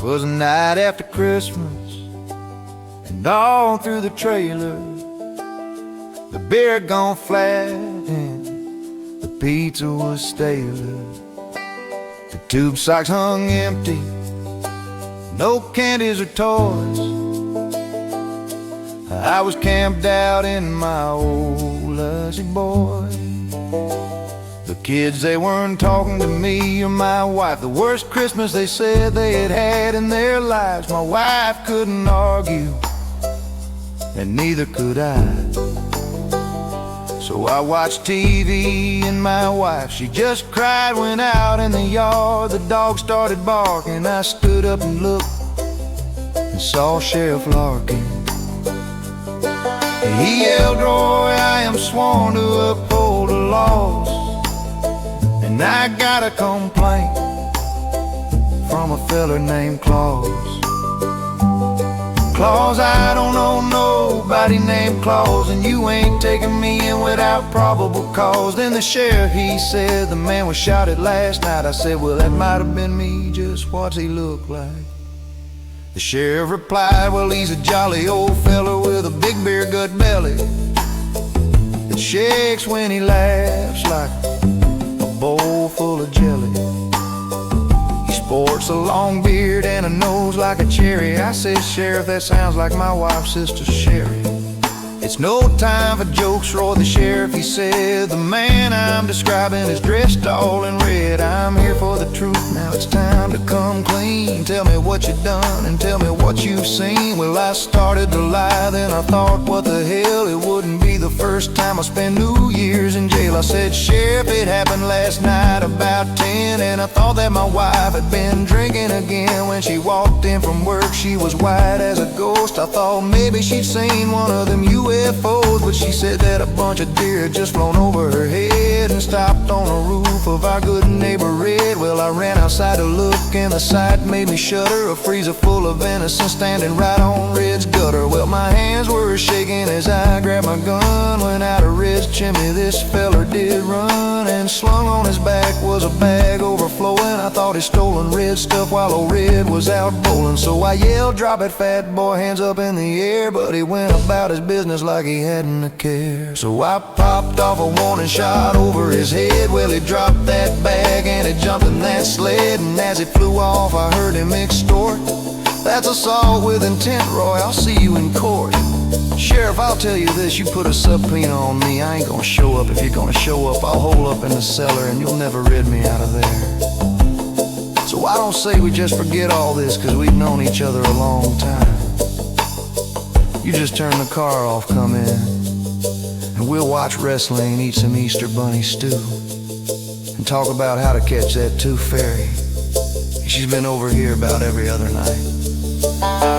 'Twas the night after Christmas, and all through the trailer, the beer had gone flat and the pizza was stale. The tube socks hung empty, no candies or toys. I was camped out in my old lusty boy. The kids, they weren't talking to me or my wife. The worst Christmas they said they had had in their lives. My wife couldn't argue, and neither could I. So I watched TV, and my wife, she just cried. Went out in the yard, the dog started barking. I stood up and looked and saw Sheriff Larkin. He yelled, "Roy, I am sworn to uphold the laws, and I got a complaint from a feller named Claus. Claus, I don't know nobody named Claus, and you ain't taking me in without probable cause." Then the sheriff, he said, "The man was shot at last night." I said, "Well, that might have been me, just what's he look like?" The sheriff replied, "Well, he's a jolly old fella with a big beer gut belly that shakes when he laughs like a bowl full of jelly. He sports a long beard and a nose like a cherry." I said, "Sheriff, that sounds like my wife's sister Sherry." "It's no time for jokes," roared the sheriff. He said, "The man I'm describing is dressed all in red. I'm here for the truth, now it's time to come clean. Tell me what you done and tell me what you've seen." Well, I started to lie, then I thought, what the hell, it wouldn't be the first time I spent New Year's in jail. I said, "Sheriff, it happened last night about 10, and I thought that my wife had been drinking again. When she walked in from work, she was white as a ghost. I thought maybe she'd seen one of them UFOs, but she said that a bunch of deer had just flown over her head and stopped on the roof of our good neighbor Red." Well, I ran outside to look, and the sight made me shudder. A freezer full of innocents standing right on Red's gutter. Well, my hands were shaking as I grabbed my gun. Went out of Red's chimney, this feller did run, and slung on his back was a bag overflowing. I thought he'd stolen Red's stuff while old Red was out bowling. So I yelled, "Drop it, fat boy, hands up in the air," but he went about his business like he hadn't a care. So I popped off a warning shot over his head. Well, he dropped that bag and he jumped in that sled, and as he flew off I heard him extort, "That's assault with intent, Roy, I'll see you in court." "Sheriff, I'll tell you this, you put a subpoena on me, I ain't gonna show up. If you're gonna show up, I'll hole up in the cellar and you'll never rid me out of there. So I don't say we just forget all this, 'cause we've known each other a long time. You just turn the car off, come in, and we'll watch wrestling and eat some Easter bunny stew, and talk about how to catch that tooth fairy. She's been over here about every other night."